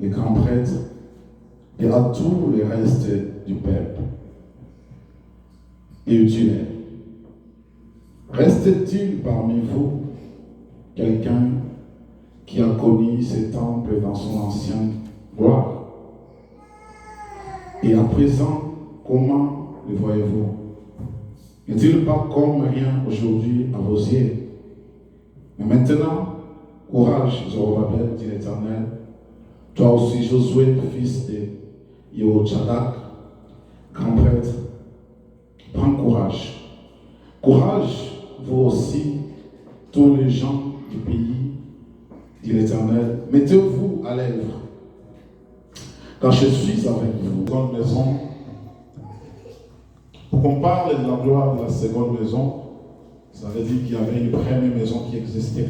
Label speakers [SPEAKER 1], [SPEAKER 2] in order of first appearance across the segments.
[SPEAKER 1] les grands prêtres et à tous les restes du peuple. Et il dit, reste-t-il parmi vous quelqu'un qui a connu ce temple dans son ancienne gloire? Et à présent, comment le voyez-vous? N'est-il pas comme rien aujourd'hui à vos yeux? Mais maintenant, courage, Zorobabel, dit l'Éternel, toi aussi Josué, fils de Yehochadak, grand prêtre, prends courage. Courage, vous aussi, tous les gens du pays, dit l'Éternel, mettez-vous à l'œuvre, car je suis avec vous. Seconde maison, pour qu'on parle de la gloire de la seconde maison, ça veut dire qu'il y avait une première maison qui existait.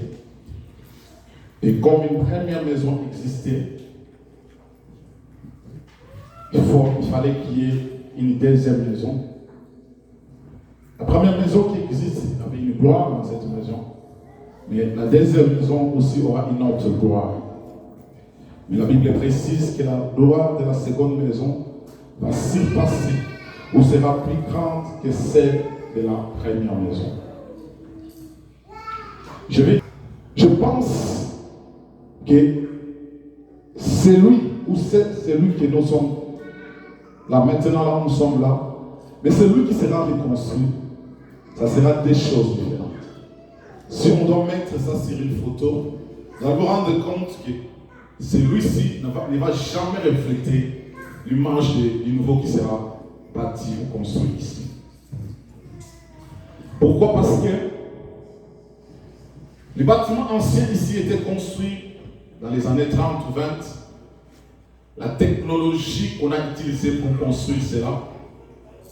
[SPEAKER 1] Et comme une première maison existait, il fallait qu'il y ait une deuxième maison. La première maison qui existe, il y avait une gloire dans cette maison. Mais la deuxième maison aussi aura une autre gloire. Mais la Bible précise que la gloire de la seconde maison va surpasser ou sera plus grande que celle de la première maison. Je pense que celui ou celui que nous sommes là maintenant, là où nous sommes là, mais celui qui sera reconstruit, ça sera des choses différentes. Si on doit mettre ça sur une photo, vous allez vous rendre compte que celui-ci ne va jamais refléter l'image du nouveau qui sera bâti ou construit ici. Pourquoi? Parce que les bâtiments anciens ici étaient construits dans les années 30 ou 20. La technologie qu'on a utilisée pour construire cela,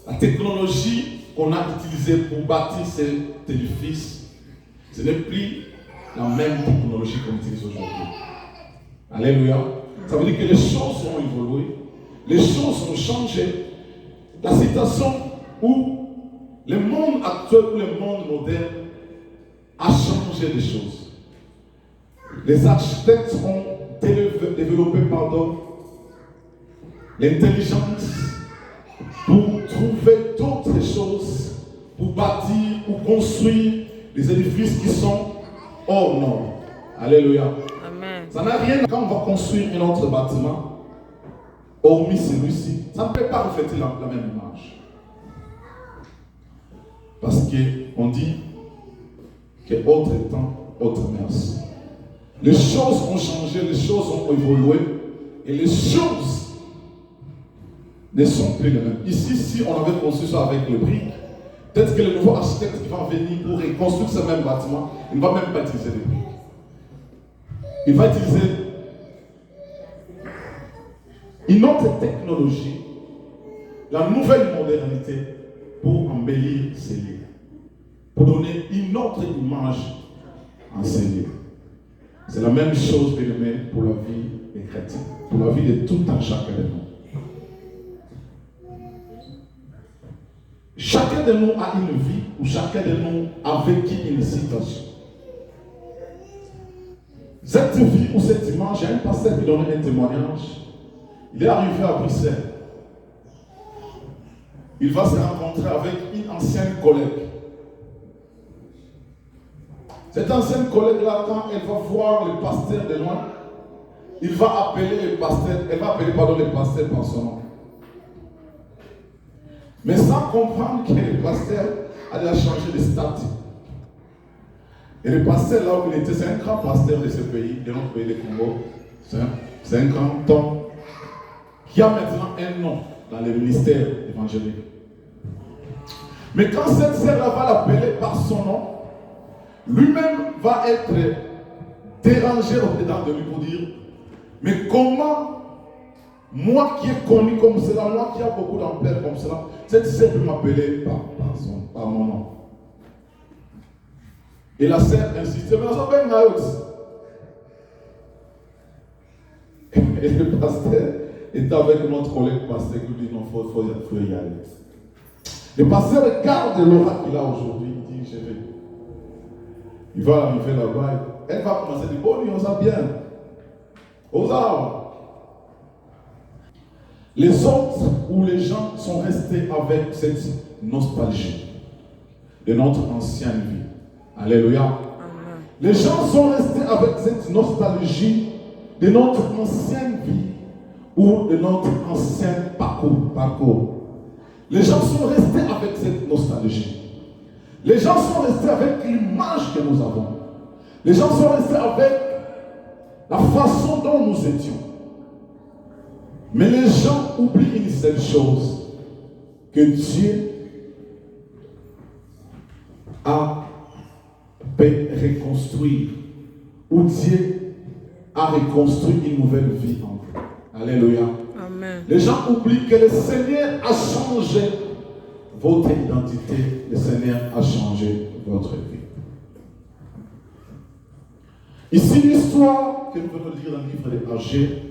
[SPEAKER 1] la technologie qu'on a utilisée pour bâtir cet édifice, ce n'est plus la même technologie qu'on utilise aujourd'hui. Alléluia. Ça veut dire que les choses ont évolué, les choses ont changé. La situation où le monde actuel ou le monde moderne a changé les choses. Les architectes ont développé l'intelligence pour trouver d'autres choses, pour bâtir ou construire des édifices qui sont hors normes. Alléluia.
[SPEAKER 2] Amen.
[SPEAKER 1] Ça n'a rien. Quand on va construire un autre bâtiment, hormis celui-ci, ça ne peut pas refléter la même image. Parce qu'on dit que autre temps, autre merci. Les choses ont changé, les choses ont évolué, et les choses ne sont plus les mêmes. Ici, si on avait construit ça avec le brick, peut-être que le nouveau architecte qui va venir pour reconstruire ce même bâtiment, il ne va même pas utiliser les briques. Il va utiliser une autre technologie, la nouvelle modernité, pour embellir ces lieux, pour donner une autre image à ces lieux. C'est la même chose, bien-aimé, pour la vie des chrétiens, pour la vie de tout un chacun de nous. Chacun de nous a une vie où chacun de nous a vécu une situation. Cette vie ou cette image, il y a un pasteur qui donne un témoignage. Il est arrivé à Bruxelles. Il va se rencontrer avec une ancienne collègue. Cette ancienne collègue-là, quand elle va voir le pasteur de loin, il va appeler le pasteur, elle va appeler le pasteur par son nom. Mais sans comprendre que le pasteur a déjà changé de statut. Et le pasteur là où il était, c'est un grand pasteur de ce pays, de notre pays, le Congo. C'est un grand homme qui a maintenant un nom dans le ministère évangélique. Mais quand cette sœur-là va l'appeler par son nom, lui-même va être dérangé au-dedans de lui pour dire, mais comment moi qui ai connu comme cela, moi qui a beaucoup d'ampleur comme cela, cette sœur peut m'appeler par mon nom. Et la sœur insiste, mais on s'appelle Naox. Et le pasteur est avec notre collègue pasteur qui dit non, il faut y aller. Le pasteur regarde l'aura qu'il a aujourd'hui, il dit je vais. Il va arriver là-bas, elle va commencer à dire bon, on sait bien. Aux arbres. Les autres ou les gens sont restés avec cette nostalgie de notre ancienne vie. Alléluia. Amen. Les gens sont restés avec cette nostalgie de notre ancienne vie ou de notre ancien parcours. Les gens sont restés avec cette nostalgie. Les gens sont restés avec l'image que nous avons. Les gens sont restés avec la façon dont nous étions. Mais les gens oublient une seule chose, que Dieu a reconstruire, ou Dieu a reconstruit une nouvelle vie en vous. Alléluia. Amen. Les gens oublient que le Seigneur a changé votre identité, le Seigneur a changé votre vie. Ici, l'histoire que nous venons de lire dans le livre des Agés,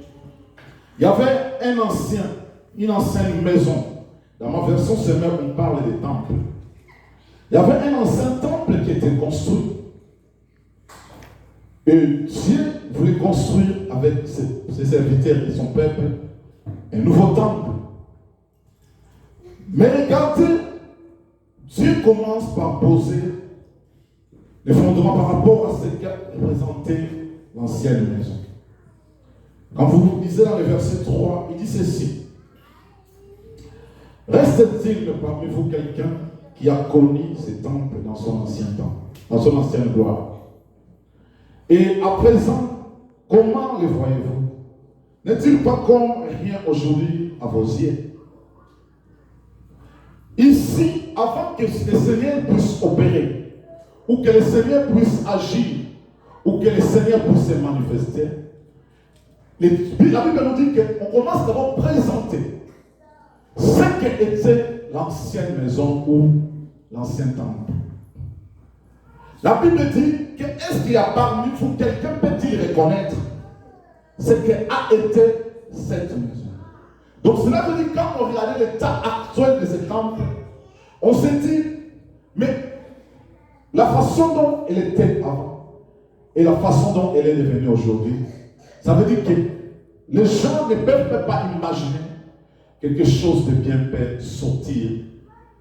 [SPEAKER 1] il y avait une ancienne maison. Dans ma version, c'est même on parle des temples. Il y avait un ancien temple qui était construit. Et Dieu voulait construire avec ses serviteurs et son peuple un nouveau temple. Mais regardez, Dieu commence par poser les fondements par rapport à ce qu'a représenté l'ancienne maison. Quand vous lisez dans le verset 3, il dit ceci. Reste-t-il parmi vous quelqu'un qui a connu ce temple dans son ancien temps, dans son ancienne gloire? Et à présent, comment le voyez-vous? N'est-il pas comme rien aujourd'hui à vos yeux? Ici, avant que le Seigneur puisse opérer, ou que le Seigneur puisse agir, ou que le Seigneur puisse se manifester, la Bible nous dit qu'on commence d'abord à présenter ce qu'était l'ancienne maison ou l'ancien temple. La Bible dit que est-ce qu'il y a parmi vous quelqu'un peut-il reconnaître ce qu'a été cette maison? Donc cela veut dire quand on regardait l'état actuel de ce temple, on s'est dit, mais la façon dont elle était avant et la façon dont elle est devenue aujourd'hui, ça veut dire que les gens ne peuvent même pas imaginer quelque chose de bien peut sortir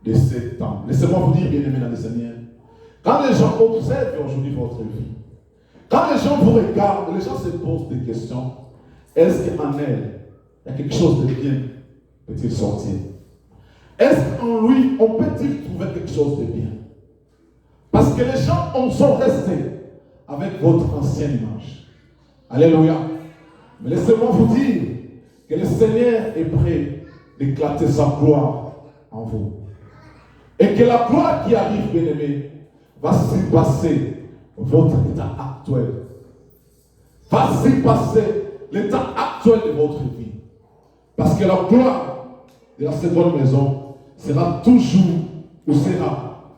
[SPEAKER 1] de ce temple. Laissez-moi vous dire, bien aimé dans le Seigneur, quand les gens observent aujourd'hui votre vie, quand les gens vous regardent, les gens se posent des questions. Est-ce qu'en elle, il y a quelque chose de bien peut-il sortir? Est-ce qu'en lui, on peut-il trouver quelque chose de bien? Parce que les gens sont restés avec votre ancienne image. Alléluia. Mais laissez-moi vous dire que le Seigneur est prêt d'éclater sa gloire en vous. Et que la gloire qui arrive, bien-aimé, va surpasser votre état actuel. Va surpasser l'état actuel de votre vie. Parce que la gloire de la seconde maison sera toujours ou sera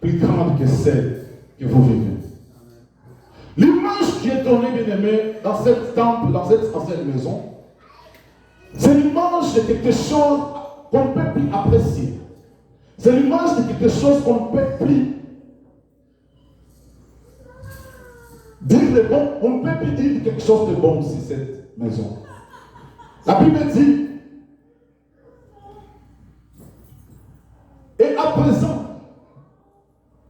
[SPEAKER 1] plus grande que celle que vous vivez. L'image qui est donnée, bien-aimé, dans cet temple, dans cette ancienne maison, c'est l'image de quelque chose qu'on ne peut plus apprécier. C'est l'image de quelque chose qu'on ne peut plus dire le bon. On ne peut plus dire quelque chose de bon sur cette maison. La Bible dit, et à présent,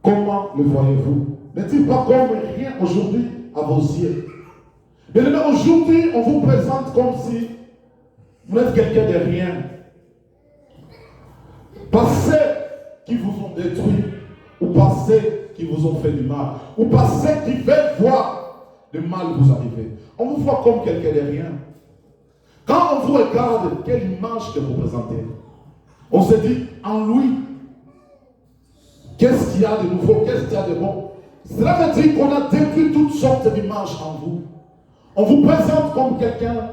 [SPEAKER 1] comment le voyez-vous? N'est-il pas comme rien aujourd'hui à vos yeux? Mais aujourd'hui, on vous présente comme si vous êtes quelqu'un de rien. Par ceux qui vous ont détruit, ou par ceux qui vous ont fait du mal, ou par ceux qui veulent voir le mal vous arriver. On vous voit comme quelqu'un de rien. Quand on vous regarde, quelle image que vous présentez? On se dit, en lui, qu'est-ce qu'il y a de nouveau? Qu'est-ce qu'il y a de bon? Cela veut dire qu'on a détruit toutes sortes d'images en vous. On vous présente comme quelqu'un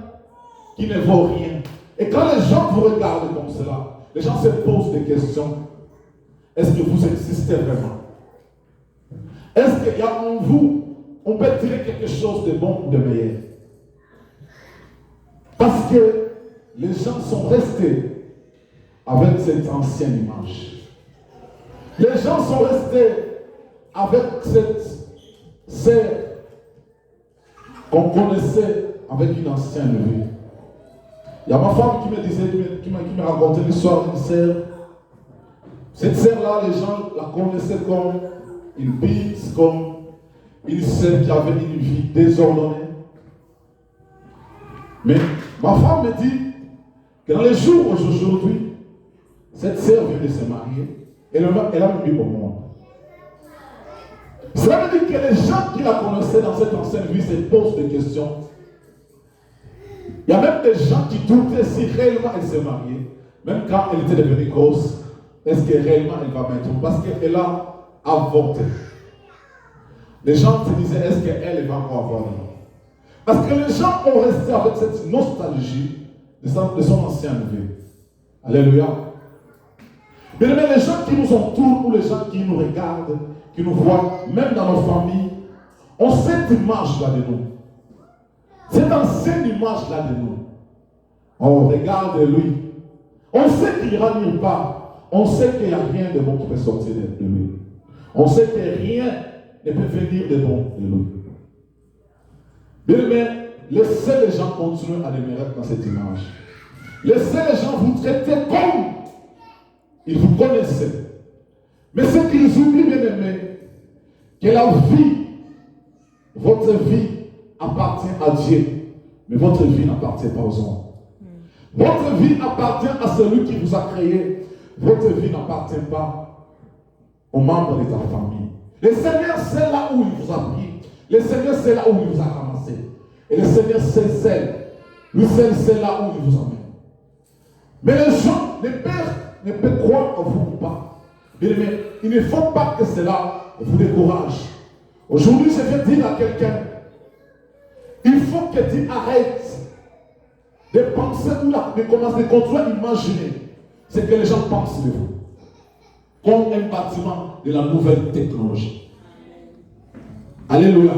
[SPEAKER 1] qui ne vaut rien. Et quand les gens vous regardent comme cela, les gens se posent des questions. Est-ce que vous existez vraiment? Est-ce qu'il y a en vous, on peut tirer quelque chose de bon ou de meilleur? Parce que les gens sont restés avec cette ancienne image. Les gens sont restés avec cette qu'on connaissait avec une ancienne vie. Il y a ma femme qui me disait, qui m'a raconté l'histoire d'une sœur. Cette sœur-là, les gens la connaissaient comme une bise, comme une sœur qui avait une vie désordonnée. Mais ma femme me dit que dans les jours aujourd'hui, cette sœur vient de se marier. Elle a mis au monde. Cela veut dire que les gens qui la connaissaient dans cette ancienne vie se posent des questions. Il y a même des gens qui doutaient si réellement elle s'est mariée, même quand elle était devenue grosse, est-ce que réellement elle va mettre? Parce qu'elle a avorté. Les gens se disaient, est-ce qu'elle va encore avoir un enfant? Parce que les gens ont resté avec cette nostalgie de son ancienne vie. Alléluia. Mais les gens qui nous entourent ou les gens qui nous regardent, qui nous voient, même dans nos familles, ont cette image-là de nous. Cette ancienne image-là de nous. On regarde lui. On sait qu'il n'ira nulle part. On sait qu'il n'y a rien de bon qui peut sortir de lui. On sait que rien ne peut venir de bon de lui. Mais laissez les gens continuer à demeurer dans cette image. Laissez les gens vous traiter comme ils vous connaissaient. Mais ce qu'ils oublient, bien aimé, que la vie, votre vie appartient à Dieu, mais votre vie n'appartient pas aux hommes. Votre vie appartient à celui qui vous a créé. Votre vie n'appartient pas aux membres de ta famille. Le Seigneur sait là où il vous a pris. Le Seigneur sait là où il vous a ramassé. Et le Seigneur sait, lui seul sait là où il vous emmène. Mais les gens ne peuvent croire en vous ou pas. Mais il ne faut pas que cela vous décourage. Aujourd'hui, je vais dire à quelqu'un, il faut que tu arrêtes de penser ou de commencer, de continuer à imaginer ce que les gens pensent de vous. Comme un bâtiment de la nouvelle technologie. Alléluia.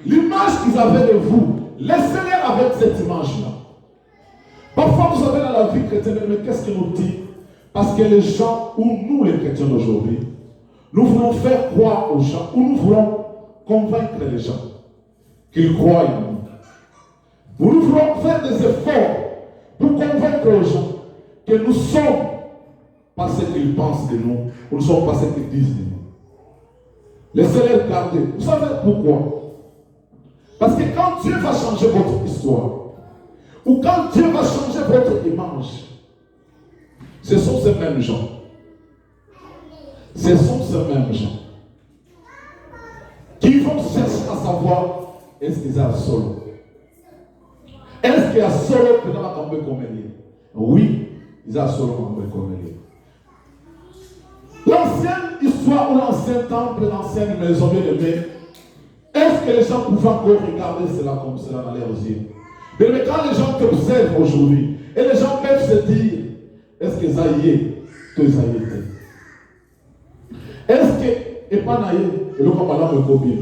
[SPEAKER 1] L'image qu'ils avaient de vous, laissez-les avec cette image-là. Parfois, vous savez, dans la vie chrétienne, mais qu'est-ce que nous dit? Parce que les gens, ou nous les chrétiens d'aujourd'hui, nous voulons faire croire aux gens, ou nous voulons convaincre les gens qu'ils croient en nous. Nous voulons faire des efforts pour convaincre les gens que nous sommes pas ce qu'ils pensent de nous, ou nous ne sommes pas ce qu'ils disent de nous. Laissez-les regarder. Vous savez pourquoi? Parce que quand Dieu va changer votre histoire, ou quand Dieu va changer votre image, ce sont ces mêmes gens. Ce sont ces mêmes gens qui vont chercher à savoir est-ce qu'ils sont solo. Est-ce qu'il y a solo que dans la tombe comme elle est? Oui, ils sont solo comme elle est. L'ancienne histoire ou l'ancien temple, l'ancienne maison bien aimée, est-ce que les gens pouvaient encore regarder cela comme cela dans leurs yeux? Mais quand les gens t'observent aujourd'hui, et les gens peuvent se dire, est-ce que Zaïe, que Zaïe était? Est-ce que Epanaye, et le Kamala me copie?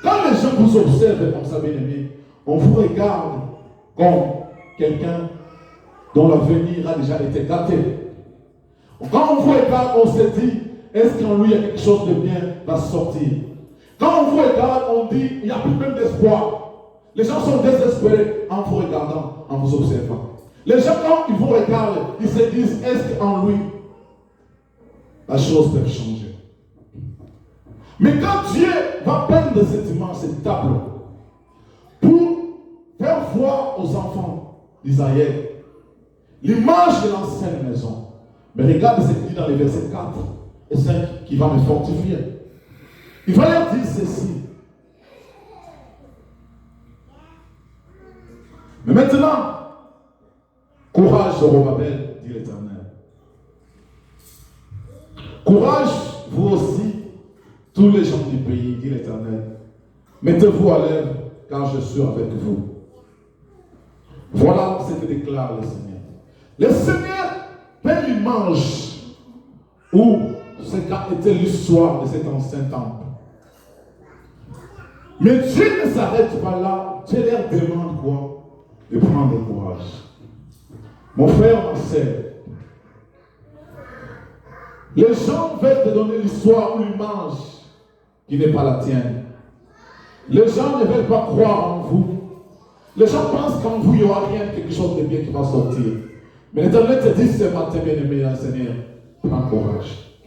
[SPEAKER 1] Quand les gens vous observent comme ça, bien aimé, on vous regarde comme quelqu'un dont l'avenir a déjà été gâté. Quand on vous regarde, on se dit, est-ce qu'en lui il y a quelque chose de bien va sortir? Quand on vous regarde, on dit, il n'y a plus même d'espoir. Les gens sont désespérés en vous regardant, en vous observant. Les gens, quand ils vous regardent, ils se disent, est-ce qu'en lui, la chose peut changer? Mais quand Dieu va peindre cette image, cette tableau, pour faire voir aux enfants d'Israël l'image de l'ancienne maison, mais regarde ce qu'il dit dans les versets 4 et 5 qui va me fortifier. Il va leur dire ceci. Mais maintenant, courage, Zorobabel, dit l'Éternel. Courage, vous aussi, tous les gens du pays, dit l'Éternel. Mettez-vous à l'œuvre, car je suis avec vous. Voilà ce que déclare le Seigneur. Le Seigneur peint l'image où ce qu'a été l'histoire de cet ancien temple. Mais Dieu ne s'arrête pas là. Dieu leur demande quoi? De prendre courage. Mon frère, ma sœur, les gens veulent te donner l'histoire ou l'image qui n'est pas la tienne. Les gens ne veulent pas croire en vous. Les gens pensent qu'en vous, il n'y aura rien, quelque chose de bien qui va sortir. Mais l'Éternel te dit ce matin, bien-aimé, Seigneur, prends courage.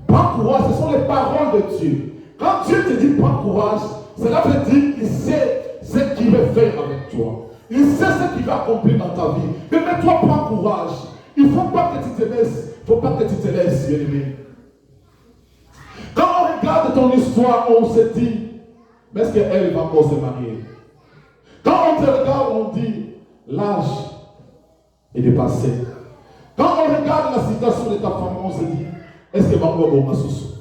[SPEAKER 1] Prends courage, ce sont les paroles de Dieu. Quand Dieu te dit prends courage, cela veut dire qu'il sait ce qu'il veut faire avec toi. Il sait ce qu'il va accomplir dans ta vie. Mais toi, prends courage. Il ne faut pas que tu te laisses. Il ne faut pas que tu te laisses, bien-aimé. Quand on regarde ton histoire, on se dit, mais est-ce qu'elle va encore se marier? Quand on te regarde, on dit, l'âge est dépassé. Quand on regarde la situation de ta famille, on se dit, est-ce qu'elle va encore avoir ma souci?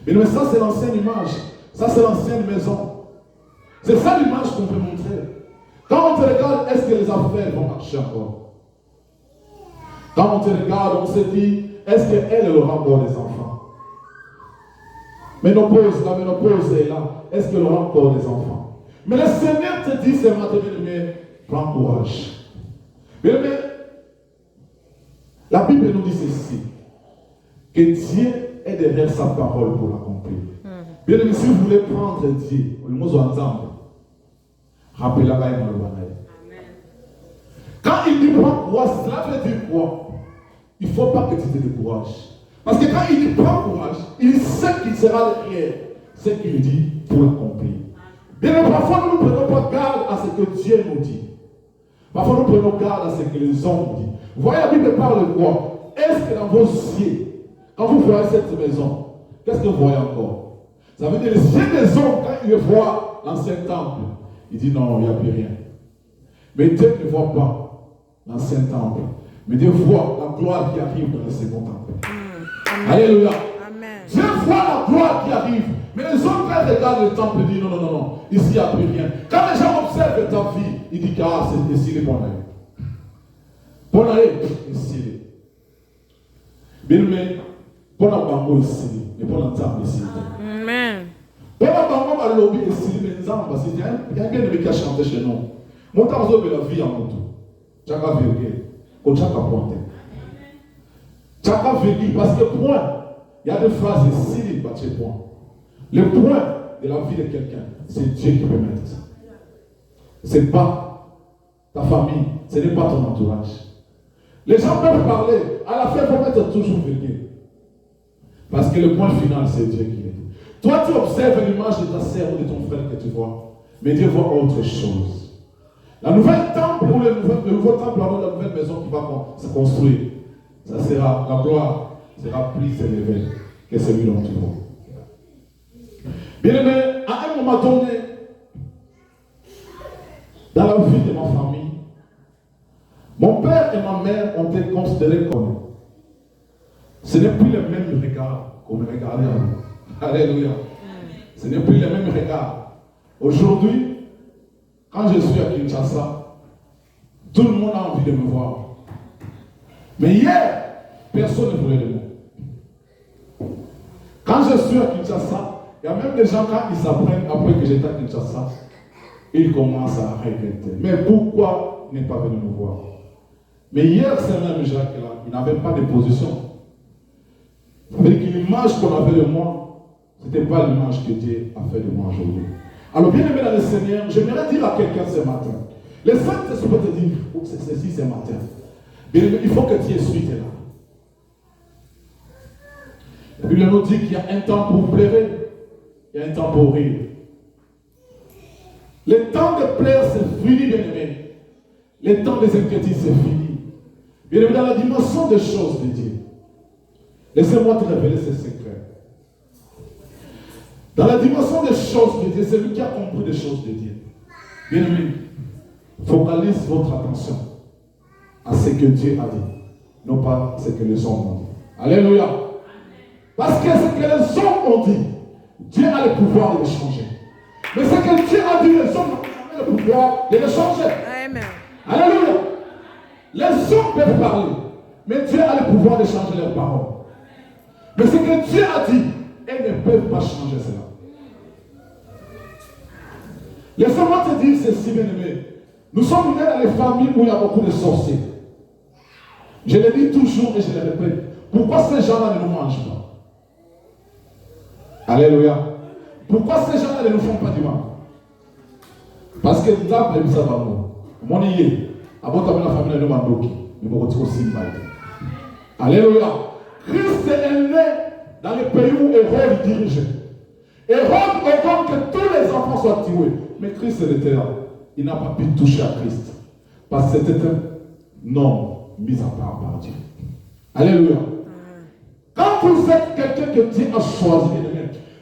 [SPEAKER 1] Mais ça, c'est l'ancienne image. Ça, c'est l'ancienne maison. C'est ça l'image qu'on peut montrer. Quand on te regarde, est-ce que les affaires vont marcher encore? Quand on te regarde, on se dit, est-ce qu'elle aura encore des enfants? La ménopause est là. Est-ce qu'elle aura encore des enfants? Mais le Seigneur te dit ce matin, bien-aimé, prends courage. Bien-aimé, la Bible nous dit ceci, que Dieu est derrière sa parole pour l'accomplir. Bien-aimé, si vous voulez prendre Dieu, le mot ensemble, rappelez-la dans le banaï. Quand il dit prends courage, cela veut dire quoi? Il ne faut pas que tu te décourages. Parce que quand il dit prends courage, il sait qu'il sera derrière ce qu'il dit pour l'accomplir. Bien, parfois nous ne prenons pas garde à ce que Dieu nous dit. Parfois nous prenons garde à ce que les hommes disent. Vous voyez, la Bible parle de quoi? Est-ce que dans vos yeux, quand vous voyez cette maison, qu'est-ce que vous voyez encore? Ça veut dire les yeux des hommes, quand ils voient l'ancien temple, ils disent non, il n'y a plus rien. Mais Dieu ne voit pas l'ancien temple. Mais Dieu voit la gloire qui arrive dans le second temple. Alléluia. Amen. Dieu voit la gloire qui arrive. Mais les hommes, quand ils regardent le temple, ils disent non, non, non, non, ici il n'y a plus rien. Quand les gens observent ta vie, ils disent ah, c'est ici les bons année. Bonne année, ici. Bien, mais, bon abango ici. Mais bon entendre ici. Amen. Bon abango, ma lobby ici, mais nous avons passé. Il y a un bien qui a chanté chez nous. Mon temps, de la vie en tout. Chaka virgule. Au chaka pointe. Chaka virgule. Parce que point, il y a des phrases ici, il bat point. Le point de la vie de quelqu'un, c'est Dieu qui peut mettre ça. Ce n'est pas ta famille, ce n'est pas ton entourage. Les gens peuvent parler, à la fin, il faut mettre toujours virgule. Parce que le point final, c'est Dieu qui le dit. Toi, tu observes l'image de ta sœur ou de ton frère que tu vois, mais Dieu voit autre chose. La nouvelle temple, ou le nouveau temple, la nouvelle maison qui va se construire, ça sera, la gloire sera plus élevée que celui dont tu vois. Bien aimé, à un moment donné, dans la vie de ma famille, mon père et ma mère ont été considérés comme. Ce n'est plus le même regard qu'on me regardait avant. Alléluia. Ce n'est plus le même regard. Aujourd'hui, quand je suis à Kinshasa, tout le monde a envie de me voir. Mais hier, personne ne voulait de moi. Quand je suis à Kinshasa, il y a même des gens, quand ils s'apprennent après que j'étais à Kinshasa, ils commencent à regretter. Mais pourquoi ne pas venir me voir? Mais hier, c'est même Jacques-là, il n'avait pas de position. Ça veut dire que l'image qu'on avait de moi, ce n'était pas l'image que Dieu a fait de moi aujourd'hui. Alors, bien aimé dans le Seigneur, j'aimerais dire à quelqu'un ce matin. Les Saints-Esprits peuvent te dire, c'est ceci ce matin. Bien aimé, il faut que tu suives là. La Bible nous dit qu'il y a un temps pour pleurer, il y a un temps pour rire. Le temps de plaire, c'est fini, bien aimé. Le temps des inquiétudes, c'est fini. Bien aimé, dans la dimension des choses de Dieu. Laissez-moi te révéler ces secrets. Dans la dimension des choses de Dieu, c'est lui qui a compris des choses de Dieu. Bien aimé, focalise votre attention à ce que Dieu a dit, non pas ce que les hommes ont dit. Alléluia. Parce que ce que les hommes ont dit, Dieu a le pouvoir de les changer. Mais ce que Dieu a dit, les hommes n'ont jamais le pouvoir de les changer. Amen. Alléluia. Les hommes peuvent parler, mais Dieu a le pouvoir de changer leurs paroles. Mais ce que Dieu a dit, elles ne peuvent pas changer cela. Laissez-moi te dire ceci, bien aimé. Nous sommes nés dans les familles où il y a beaucoup de sorciers. Je le dis toujours et je le répète. Pourquoi ces gens-là ne nous mangent pas? Alléluia. Pourquoi ces gens-là ne nous font pas du mal? Parce que nous avons ça dans nous. Mon yé, avant de la famille de Mandoki, nous avons aussi mal. Alléluia. Christ est né dans le pays où Hérode dirigeait. Hérode ordonne que tous les enfants soient tués. Mais Christ était là. Il n'a pas pu toucher à Christ. Parce que c'était un homme mis à part par Dieu. Alléluia. Quand vous êtes quelqu'un que Dieu a choisi,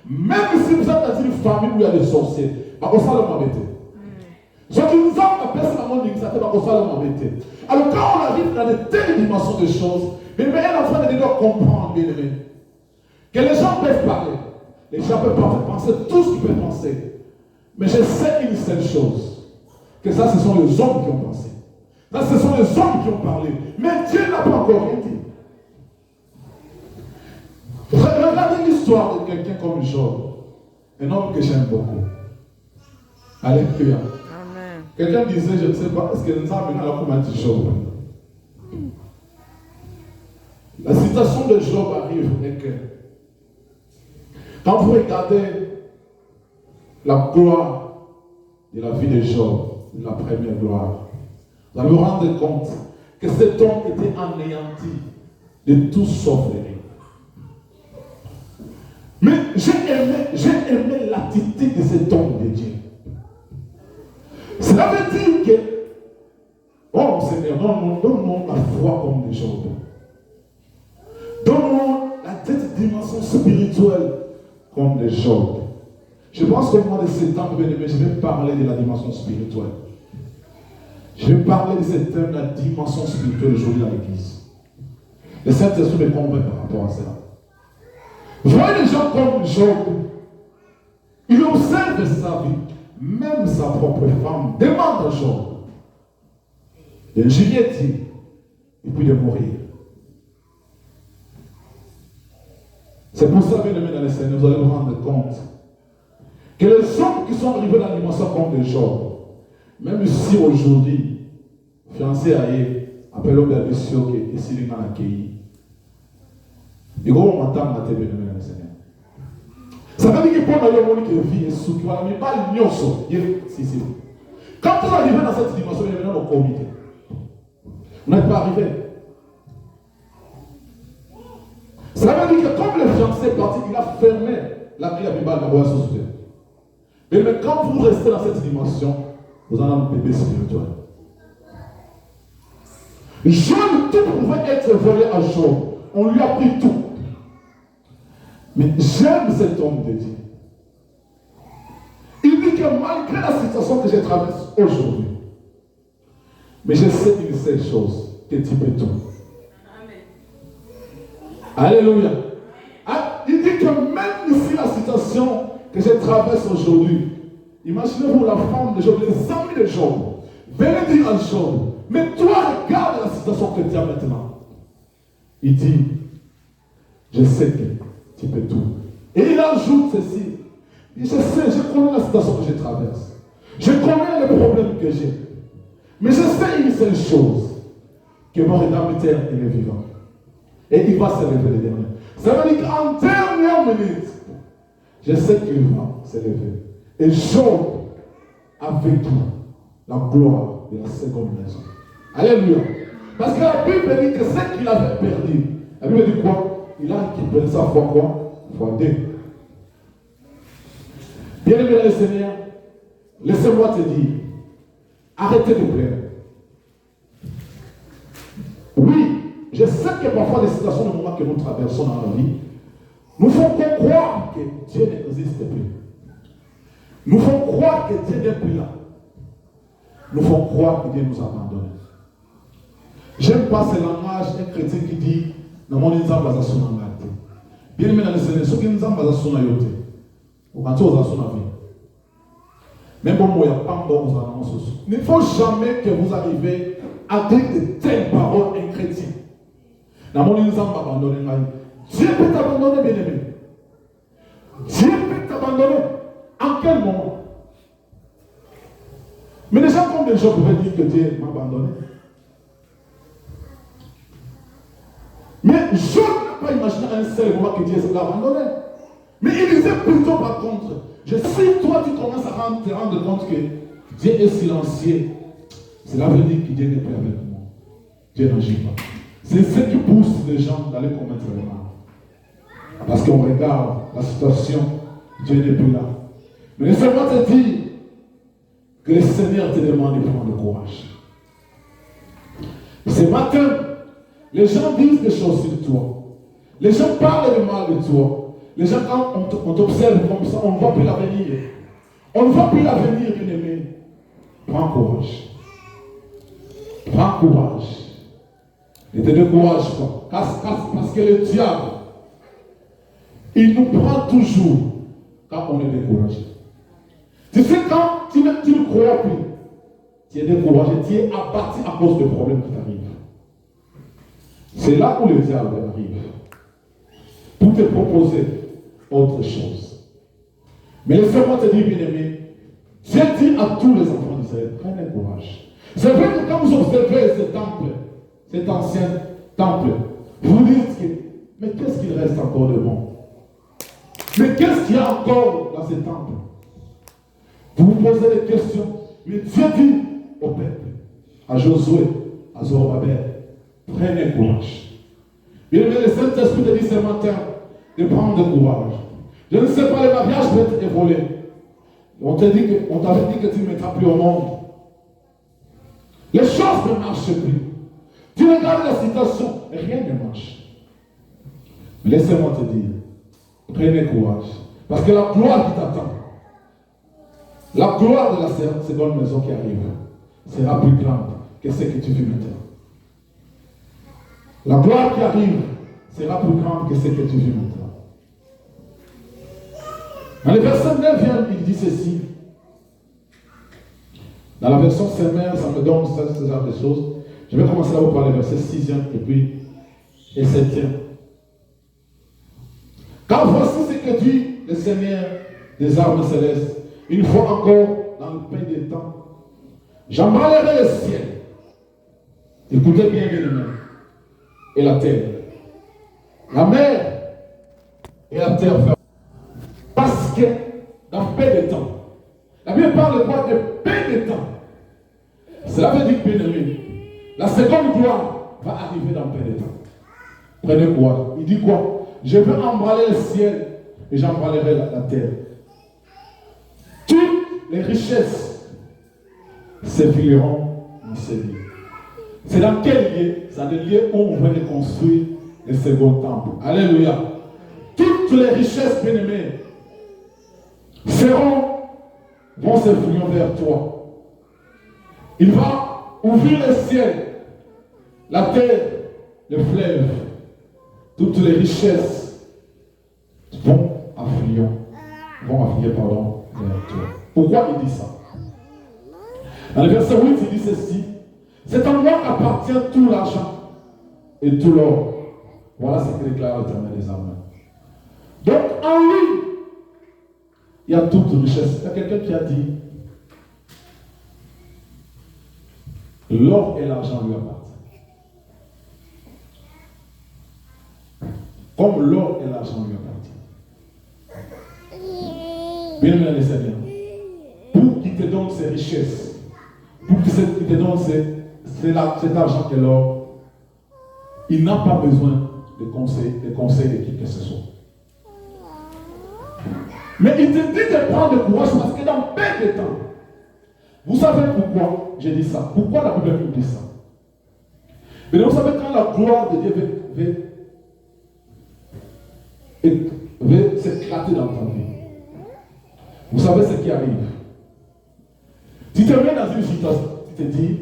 [SPEAKER 1] même si vous êtes dans une famille où il y a des sorciers, on va le mettre. Ce qui nous a personnellement dit que ça fait pas le mettre. Alors quand on arrive dans de telles dimensions de choses, mais il est en train de nous comprendre, bien aimé, que les gens peuvent parler, les gens peuvent penser tout ce qu'ils peuvent penser. Mais je sais une seule chose, que ça ce sont les hommes qui ont pensé. Ça ce sont les hommes qui ont parlé. Mais Dieu n'a pas encore rien dit. Regardez l'histoire de quelqu'un comme Job, un homme que j'aime beaucoup. Alléluia. Quelqu'un disait, je ne sais pas, est-ce que nous avons maintenant comment dit Job? La citation de Job arrive et que quand vous regardez la gloire de la vie de Job, la première gloire, vous allez vous rendre compte que cet homme était anéanti de tout sauf les riches. Mais j'ai aimé l'attitude de cet homme de Dieu. Cela veut dire que, oh Seigneur, donne-nous la foi comme des Job. Donne-nous cette dimension spirituelle comme des Job. Je pense qu'au mois de septembre, je vais parler de la dimension spirituelle. Je vais parler de cette thème, la dimension spirituelle aujourd'hui dans l'église. Le Saint-Esprit me convainc par rapport à cela. Vous voyez les gens comme Job, il observe sa vie, même sa propre femme demande à Job d'ingénieter et puis de mourir. C'est pour ça, bien aimé dans le Seigneur, vous allez vous rendre compte que les hommes qui sont arrivés dans la dimension comme de Job, même si aujourd'hui, fiancé à eux, appelons à monsieur qui est ici, il m'a accueilli. Il va m'entendre à bien aimé dans le Seigneur. Ça veut dire que pour le monde qui vit et sous qui va mais pas l'ignoso. Si. Quand vous arrivez dans cette dimension, vous êtes dans le comité. Vous n'êtes pas arrivé. Ça veut dire que comme le fiancé est parti, il a fermé la clé à Bibal dans la société. Mais quand vous restez dans cette dimension, vous en avez un bébé spirituel. Job, tout pouvait être volé à Job. On lui a pris tout. Mais j'aime cet homme de Dieu. Il dit que malgré la situation que je traverse aujourd'hui, mais je sais une seule chose, que tu peux tout. Alléluia. Il dit que même si la situation que je traverse aujourd'hui, imaginez-vous la femme de Job, les amis de Job, venez dire à Job, mais toi regarde la situation que tu as maintenant. Il dit, je sais que tu peux tout. Et il ajoute ceci. Je sais, je connais la situation que je traverse. Je connais les problèmes que j'ai. Mais je sais une seule chose, que mon rédempteur, il est vivant. Et il va se lever le dernier. Ça veut dire qu'en dernière minute, je sais qu'il va se lever. Et Job a vécu la gloire de la seconde maison. Alléluia. Parce que la Bible dit que ce qu'il avait perdu, la Bible dit quoi? Il a récupéré ça fois quoi? Fois 2. Bien aimé le Seigneur, laissez-moi te dire, arrêtez de pleurer. Oui, je sais que parfois les situations de moment que nous traversons dans la vie nous font croire que Dieu n'existe plus. Nous font croire que Dieu n'est plus là. Nous font croire que Dieu nous a abandonnés. J'aime pas ce langage d'un chrétien qui dit dans mon exemple, ça sonne en réalité. Bien aimé dans le Seigneur, ceux qui nous ont sonné en réalité, quand tu as sonné en vie. Même bon, il n'y a pas de bon annonces. Il ne faut jamais que vous arrivez à dire de telles paroles inchrétiennes. Dans mon exemple, abandonner. Dieu peut t'abandonner, bien aimé. Dieu peut t'abandonner. En quel moment? Mais les gens comme des gens pouvaient dire que Dieu m'a abandonné. Mais je n'ai pas imaginé un seul moment que Dieu s'est abandonné. Mais il disait plutôt par contre, si toi tu commences à te rendre compte que Dieu est silencieux. Cela veut dire que Dieu n'est plus avec moi. Dieu n'agit pas. C'est ce qui pousse les gens d'aller commettre le mal. Parce qu'on regarde la situation, Dieu n'est plus là. Mais laisse-moi te dire que le Seigneur te demande de prendre courage. Ce matin, les gens disent des choses sur toi. Les gens parlent de mal de toi. Les gens, quand on t'observe comme ça, on ne voit plus l'avenir. On ne voit plus l'avenir, bien-aimé. Prends courage. Prends courage. Ne te décourage pas. Parce que le diable, il nous prend toujours quand on est découragé. Tu sais, quand tu ne crois plus, tu es découragé, tu es abattu à cause des problèmes qui t'arrivent. C'est là où le diable arrive pour te proposer autre chose. Mais laissez-moi te dire, bien-aimé, Dieu dit à tous les enfants d'Israël, prenez courage. C'est vrai que quand vous observez ce temple, cet ancien temple, vous dites que, mais qu'est-ce qu'il reste encore de bon? Mais qu'est-ce qu'il y a encore dans ce temple? Vous vous posez des questions. Mais Dieu dit au peuple, à Josué, à Zorobabel, prenez courage. Bien-aimé, le Saint-Esprit te dit ce matin de prendre courage. Je ne sais pas, le mariage peut être volé. On t'avait dit que tu ne mettras plus au monde. Les choses ne marchent plus. Tu regardes la situation et rien ne marche. Mais laissez-moi te dire, prenez courage. Parce que la gloire qui t'attend, la gloire de la seconde maison qui arrive, sera plus grande que ce que tu vis maintenant. La gloire qui arrive sera plus grande que ce que tu vis maintenant. Dans le verset 9, il dit ceci. Dans la version Semaire, ça me donne ce genre de choses. Je vais commencer à vous parler verset 6e et puis et 7e. Car voici ce que dit le Seigneur des armes célestes. Une fois encore, dans le pays des temps, j'emballerai le ciel. Écoutez bien, bien-aimés. Et la terre. La mer et la terre ferment. Parce que dans peu de temps, la Bible parle quoi de peu de temps. Cela veut dire, bien-aimé, la seconde gloire va arriver dans peu de temps. Prenez quoi? Il dit quoi? Je vais emballer le ciel et j'emballerai la terre. Toutes les richesses s'effilieront du Seigneur. C'est dans quel lieu? C'est dans le lieu où on va reconstruire le second temple. Alléluia. Toutes les richesses, bien-aimées, vont s'effleurer vers toi. Il va ouvrir le ciel, la terre, le fleuve. Toutes les richesses vont affluer vers toi. Pourquoi il dit ça? Dans le verset 8, il dit ceci. Cet endroit appartient tout l'argent et tout l'or. Voilà ce que déclare l'Éternel des armées. Donc en lui, il y a toute richesse. Il y a quelqu'un qui a dit l'or et l'argent lui appartiennent. Comme l'or et l'argent lui appartiennent. Bien aimé le Seigneur, pour qu'il te donne ses richesses, pour qu'il te donne cet argent et l'or, il n'a pas besoin de conseils de qui que ce soit. Mais il te dit de prendre courage parce que dans peu de temps, vous savez pourquoi j'ai dit ça? Pourquoi la Bible nous dit ça? Mais vous savez quand la gloire de Dieu veut s'éclater dans ta vie, vous savez ce qui arrive. Tu te mets dans une situation, tu te dis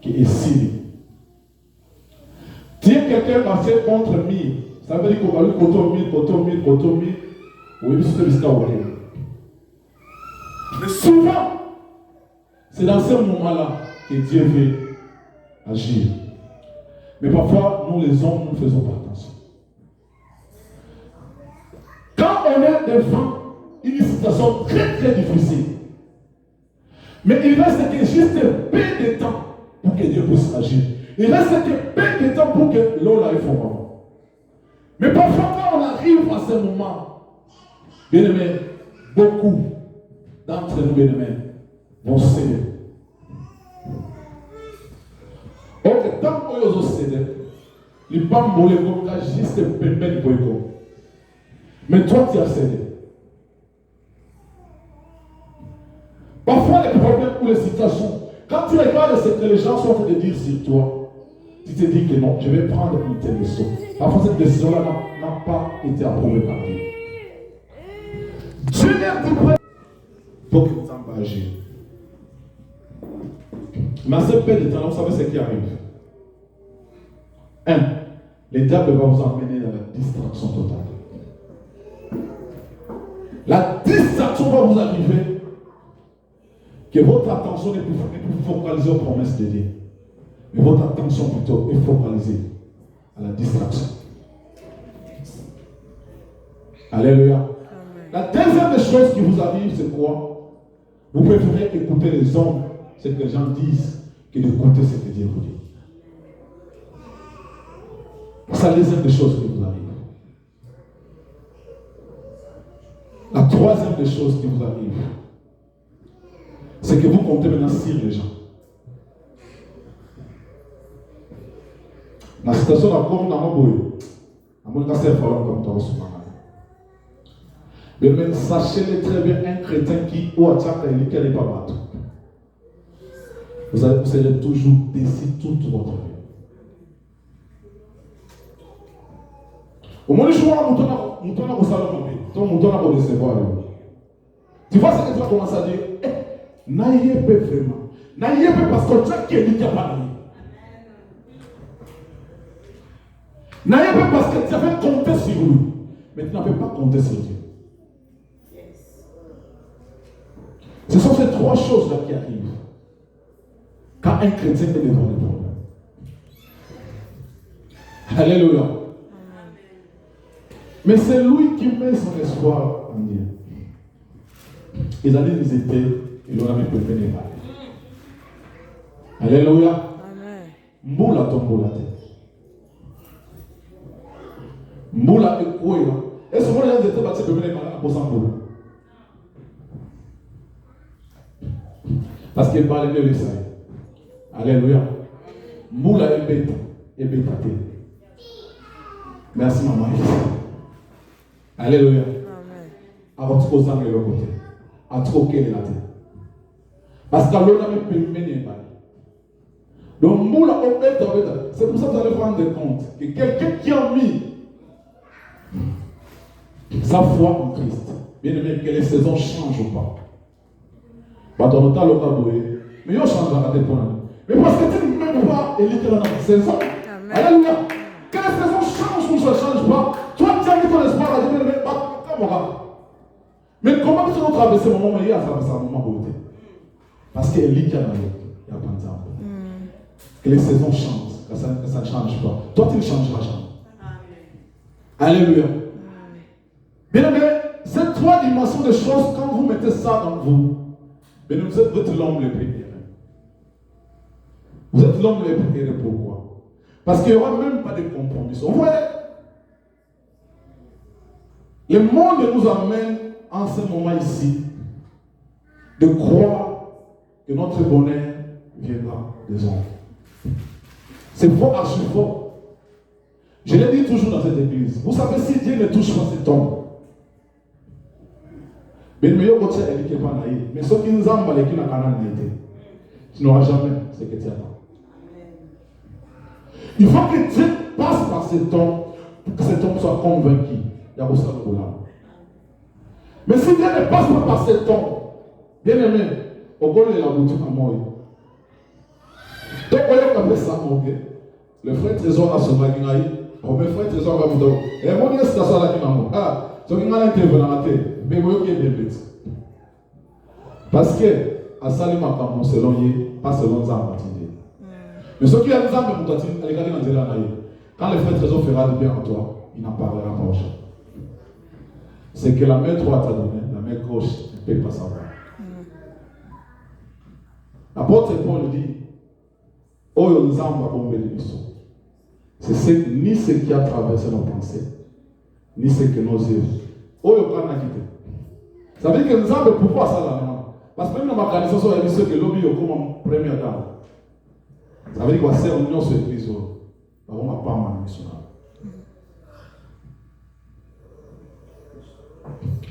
[SPEAKER 1] que ici, tu es quelqu'un passé contre 1000. Ça veut dire qu'on va lui côté 1000. Oui, mais souvent, c'est dans ce moment-là que Dieu veut agir. Mais parfois, nous les hommes, nous ne faisons pas attention. Quand on est devant une situation très très difficile, mais il reste que juste peu de temps pour que Dieu puisse agir. Il reste que peu de temps pour que l'eau aille fort. Mais parfois, quand on arrive à ce moment, bien-aimés, beaucoup d'entre nous, bien-aimés, vont céder. Ok, tant que vous cédez, les femmes vont les voir juste périmètre pour eux. Mais toi, tu as cédé. Parfois, les problèmes ou les situations, quand tu regardes ce que les gens sont en train de dire sur toi, tu te dis que non, je vais prendre une telle leçon. Parfois, cette décision-là n'a pas été approuvée par Dieu. Dieu n'est plus prêt pour que vous engagiez. Mais à ce peu de temps, vous savez ce qui arrive. 1. Le diable va vous emmener dans la distraction totale. La distraction va vous arriver que votre attention n'est plus focalisée aux promesses de Dieu. Mais votre attention plutôt est focalisée à la distraction. Alléluia. Amen. La deuxième des choses qui vous arrive, c'est quoi? Vous préférez écouter les hommes, ce que les gens disent, que d'écouter ce que Dieu vous dit. C'est la deuxième des choses qui vous arrive. La troisième des choses qui vous arrive, c'est que vous comptez maintenant sur les gens. La situation est comme dans mon boyau. Mais même sachez-le très bien, un chrétien qui ou attaque et qui n'est pas battu. Vous serez toujours déçu toute votre vie. Au moins, je vois mon ton au salon, ton ton à recevoir. Tu vois ce que tu vas commencer à dire? N'ayez pas vraiment. N'ayez pas parce que tu as quelqu'un qui a pas naïe. N'ayez pas parce que tu avais compté sur lui. Mais tu n'avais pas compté sur Dieu. Ce sont ces trois choses-là qui arrivent quand un chrétien est devant le problème. Alléluia. Mais c'est lui qui met son espoir en Dieu. Ils allaient visiter et l'on avait pu venir parler. Alléluia. Mboula tombe la tête. Mboula est quoi? Est-ce que vous avez été battu pour venir parler à Bosamboula? Parce qu'il parle de ça. Alléluia. Mboula est bête. Est bête. Merci maman. Alléluia. Avant de poser de l'autre côté. À troquer la tête. Parce que l'autre n'a pas pu mener pas. Donc, Moula, c'est pour ça que vous allez vous rendre compte que quelqu'un qui a mis sa foi en Christ, bien aimé, que les saisons changent ou pas. Bah, dans le temps, le cas mais il change à tes points. Mais parce que tu ne même pas éliter dans la saison. Alléluia. Que les saisons changent ou ça ne change pas. Toi, tu as mis ton espoir à Dieu, mais pas comme moi. Mais comment tu vas traverser mon moment? Il y a traversé un moment beauté. Parce qu'il y a il n'y a pas de temps. Que les saisons changent, que ça ne change pas. Toi, tu ne changeras jamais. Alléluia. Bien aimé, ces trois dimensions de choses, quand vous mettez ça dans vous, bien vous êtes l'homme le plus heureux. Vous êtes l'homme le plus heureux. Pourquoi? Parce qu'il n'y aura même pas de compromis. Vous voyez, le monde nous amène en ce moment ici de croire que notre bonheur viendra des hommes. C'est faux, archi faux. Je l'ai dit toujours dans cette église. Vous savez, si Dieu ne touche pas cet homme, mais le meilleur côté, il n'est pas naïf. Mais ceux qui nous ont qui n'ont pas naïf, tu n'auras jamais ce que tu attends. Il faut que Dieu passe par cet homme pour que cet homme soit convaincu. Il y a aussi un problème. Mais si Dieu ne passe pas par cet homme, bien aimé, au goût de la boutique à moi. Donc, on a ça, le frère Trésor a son baginaï, le frère Trésor a mon et mon Dieu, c'est ça là qui m'a dit. Ah, ce qui m'a intervenu dans la tête, mais vous qui est bien bête. Parce que, à Salima, comme selon lui, pas selon Zamba. Mais ce qui a Zamba, quand le frère Trésor fera du bien en toi, il n'en parlera pas aux gens. C'est que la main droite t'a donné, la main gauche ne peut pas savoir. L'apôtre Paul dit, oh, c'est ni ce qui a traversé nos pensées, ni ce que nos yeux. Oh, ça veut dire que nous avons le pouvoir ça là. Parce que même dans ma organisation, il y a ceux qui lobby comme première dame. Ça veut dire quoi? C'est une union sur l'église. On n'a pas mal missionnaire.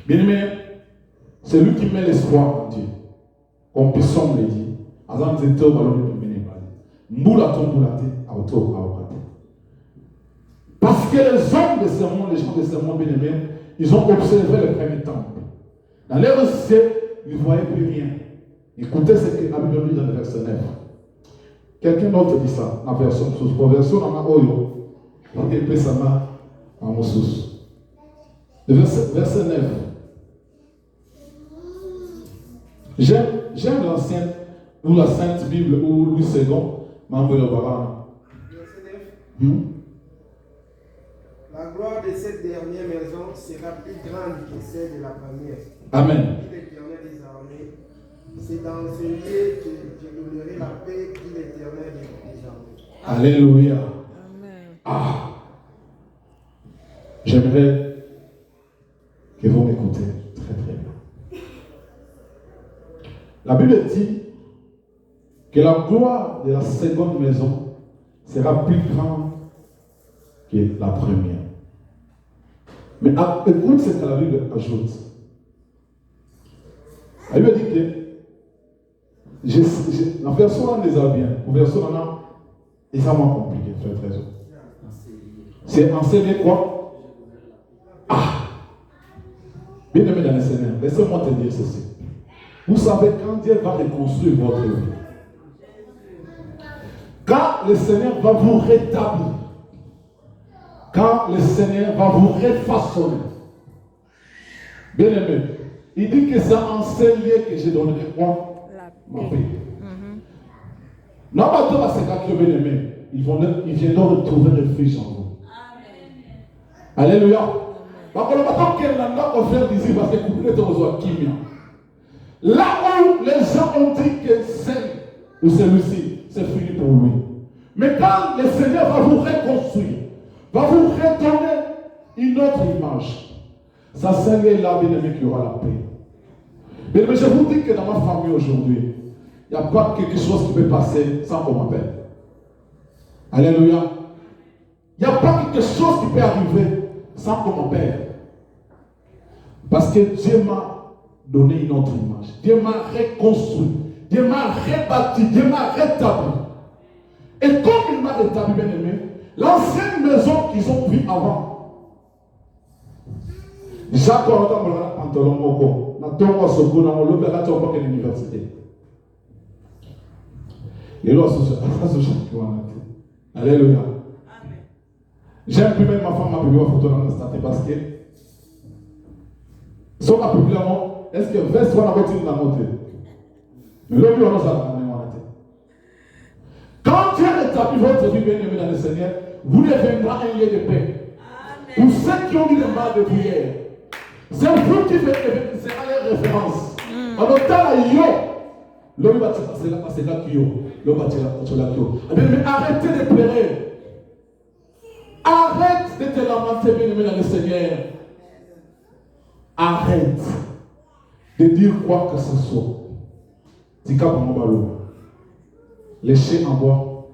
[SPEAKER 1] Bien aimé, c'est lui qui met l'espoir en Dieu. Qu'on puisse sombrer dire. Azan zete au ballon de mener bali. Mboula ton boulate à autour à autour. Parce que les hommes de ce monde, les gens de ce monde bien aimés, ils ont observé le premier temple. Dans leur ciel, ils ne voyaient plus rien. Écoutez ce que la Bible dit dans le verset 9. Quelqu'un d'autre dit ça, dans la version sous. Pour la version dans la Oyo, et puis ça va en Moussous. Le verset 9. J'aime l'ancienne ou la Sainte Bible ou Louis II, membre de Baran.
[SPEAKER 2] Verset 9. La gloire de cette dernière maison sera plus grande que celle de la première.
[SPEAKER 1] Amen.
[SPEAKER 2] Dit l'Éternel des armées. C'est dans ce lieu que je donnerai la paix, dit l'Éternel des armées.
[SPEAKER 1] Alléluia.
[SPEAKER 3] Amen.
[SPEAKER 1] Ah. J'aimerais que vous m'écoutez très très bien. La Bible dit que la gloire de la seconde maison sera plus grande que la première. Mais écoute ce que la Bible ajoute. La Bible dit que la version là les a bien, la version là est vraiment compliqué, frère Trésor. C'est enseigner quoi? Ah! Bien aimé dans le Seigneur, laissez-moi te dire ceci. Vous savez, quand Dieu va reconstruire votre vie, quand le Seigneur va vous rétablir, quand le Seigneur va vous refaçonner, bien aimé, il dit que c'est en ce lieu que je donnerai quoi? Ma paix. Non, pas toi, c'est quand bien aimé, ils viendront retrouver refuge en vous. Alléluia. Là où les gens ont dit que c'est ou celui-ci, c'est fini pour lui. Mais quand le Seigneur va vous reconstruire, va vous redonner une autre image, ça c'est là, bien aimé, qu'il y aura la paix. Mais je vous dis que dans ma famille aujourd'hui, il n'y a pas quelque chose qui peut passer sans qu'on m'appelle. Alléluia. Il n'y a pas quelque chose qui peut arriver sans qu'on m'appelle. Parce que Dieu m'a donné une autre image. Dieu m'a reconstruit. Dieu m'a rebâti. Dieu m'a rétabli. Et comme il m'a rétabli, bien aimé, l'ancienne maison qu'ils ont vue avant, Jacques a pantalon moko, na tongo soko na molobe la tongo ke l'université. Et là, alléluia. J'aime plus même ma femme m'a publié ma photo dans le statut parce que son a publié est-ce que veste va n'avoir la montée? Mais le but on a ça. Quand Dieu rétablit votre vie bien aimée dans le Seigneur, vous deviendrez un lieu de paix. Pour ceux qui ont eu le mal de prière, c'est vous qui sera leur référence. En autant yo, l'homme va passer là qui yo, l'homme va passer là qui yo. Mais arrêtez de pleurer. Arrête de te lamenter bien aimé dans le Seigneur. Arrête de dire quoi que ce soit. Dis qu'à mon ballon. Lécher en bois,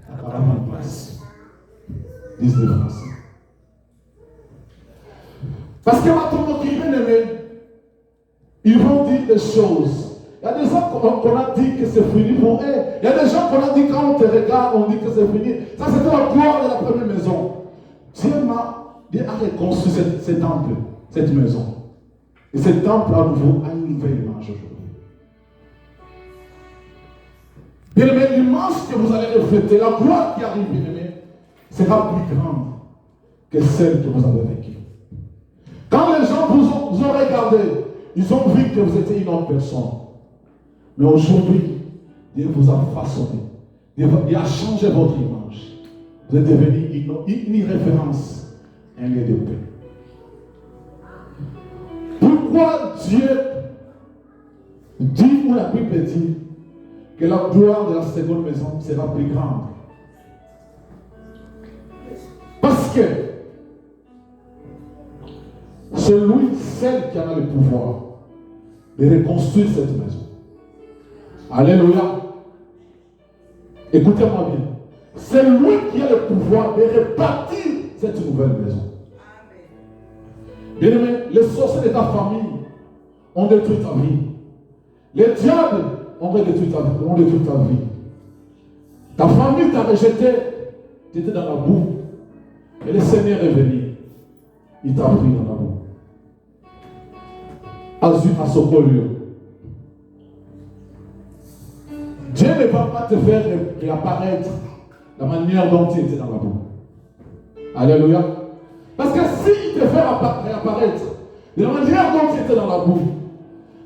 [SPEAKER 1] à ma place. Disent les Français. Parce que maintenant, qui bien aimé, ils vont dire des choses. Il y a des gens qu'on a dit que c'est fini pour eux. Il y a des gens qu'on a dit quand on te regarde, on dit que c'est fini. Ça, c'était la gloire de la première maison. Dieu a reconstruit ce temple, cette maison. Et ce temple à nouveau a une nouvelle image aujourd'hui. Bien aimé, l'image que vous allez refléter, la gloire qui arrive, bien aimé, sera plus grande que celle que vous avez vécue. Quand les gens vous ont regardé, ils ont vu que vous étiez une autre personne. Mais aujourd'hui, Dieu vous a façonné. Dieu a changé votre image. Vous êtes devenu une référence, un lieu de paix. Pourquoi Dieu dit, ou la Bible dit, que la gloire de la seconde maison sera plus grande? Parce que c'est lui seul qui a le pouvoir de reconstruire cette maison. Alléluia. Écoutez-moi bien. C'est lui qui a le pouvoir de répartir cette nouvelle maison. Bien aimé, les sorciers de ta famille ont détruit ta vie. Les diables ont détruit ta vie. Ta famille t'a rejeté. Tu étais dans la boue. Et le Seigneur est venu. Il t'a pris dans la boue. Azur à Sokolio. Dieu ne va pas te faire réapparaître la manière dont tu étais dans la boue. Alléluia. Parce que s'il te fait réapparaître de la manière dont tu étais dans la boue,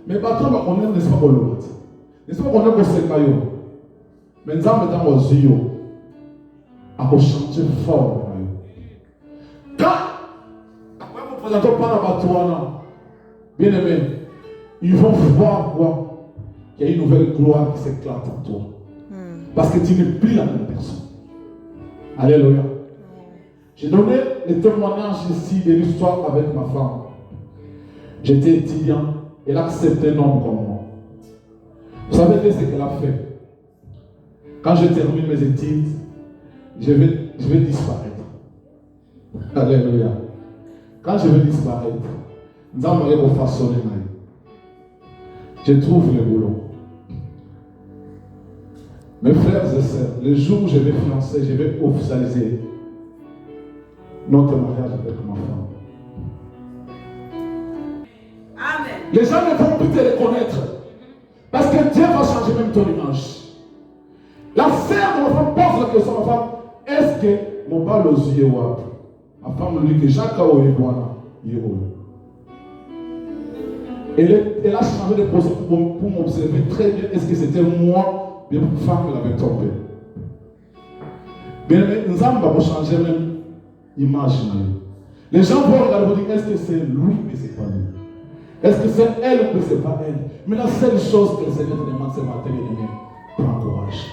[SPEAKER 1] mais bateau va connaître, n'est-ce pas, Bolot? N'est-ce pas qu'on est au Sekayo? Mais nous avons dans nos yeux à changer fort. Quand, après vous présentez par la bateau, bien aimé, ils vont voir quoi? Qu'il y a une nouvelle gloire qui s'éclate en toi. Parce que tu n'es plus la même personne. Alléluia. J'ai donné le témoignage ici de l'histoire avec ma femme. J'étais étudiant. Elle a accepté un homme comme moi. Vous savez ce qu'elle a fait? Quand je termine mes études, je vais disparaître. Alléluia. Quand je vais disparaître, nous allons façonner ma vie. Je trouve le boulot. Mes frères et sœurs, le jour où je vais fiancer, je vais officialiser notre mariage avec ma femme.
[SPEAKER 3] Amen.
[SPEAKER 1] Les gens ne vont plus te reconnaître. Parce que Dieu va changer même ton image. La sœur de ma femme pose la question à ma femme, est-ce que mon bal aux yeux ma femme lui dit que Jacques a oué Boana. Elle a changé de position pour m'observer très bien. Est-ce que c'était moi, bien pour femme qui l'avait trompé? Bien, nous avons changé même l'image. Les gens vont regarder et dire, est-ce que c'est lui mais c'est pas lui? Est-ce que c'est elle ou c'est pas elle? Mais la seule chose que le Seigneur te demande ce matin, prends courage.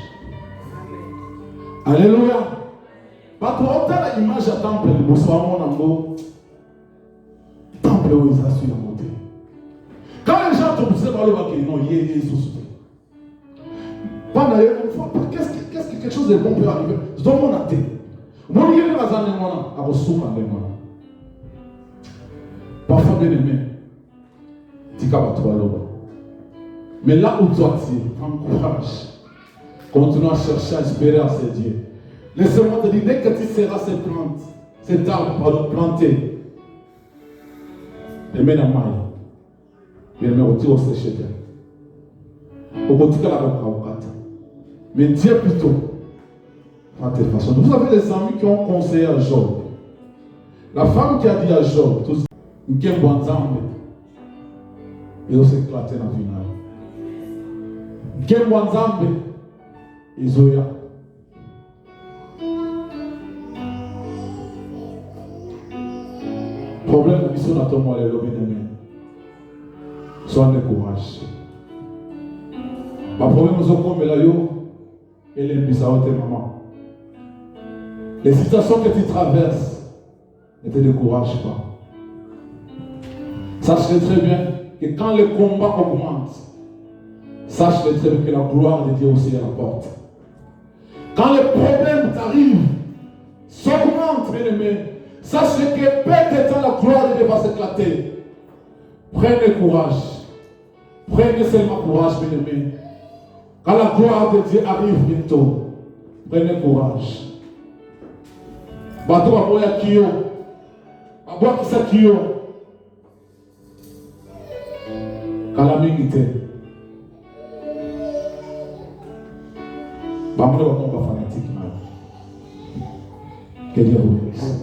[SPEAKER 1] Alléluia. Parce que l'image à temple, le bonsoir, mon amour, temple où ils assurent la montée. Quand les gens t'observent, ils vont y aller sous. Pendant une fois, qu'est-ce que quelque chose de bon peut arriver? Je dois m'en attendre. Mon Dieu, il va s'en aller, à ressourcer en moi. Parfois, bien aimé, tu vas toi là-bas. Mais là où toi tu es, prends courage. Continue à chercher, à espérer à ce Dieu. Laissez-moi te dire, dès que tu seras cette plante, cet arbre planté, les mains dans la main, et les mains au tir au séché. Au côté de la route, mais Dieu plutôt, de telle façon. Vous avez des amis qui ont conseillé à Job. La femme qui a dit à Job, tout ce qui est bon ensemble, ils ont éclaté dans la finale. Qui est bon ensemble, ils ont eu. Problème de mission dans ton mois, les lobbies de main. Sois de courage. Ma problème est comme la yo et les bisaotes maman. Les situations que tu traverses ne te découragent pas. Sache très bien que quand le combat augmente, sache très bien que la gloire de Dieu aussi est à la porte. Quand les problèmes t'arrivent, s'augmente, bien aimé. Sache que peut-être la gloire de Dieu va s'éclater. Prenez courage. Prenez seulement courage, bien aimé. Quand la gloire de Dieu arrive bientôt, prenez courage. Bateau à boire Kyo. À boire qui c'est Kyo. Calamité. Bah, moi, on va fanatique. Que Dieu vous bénisse.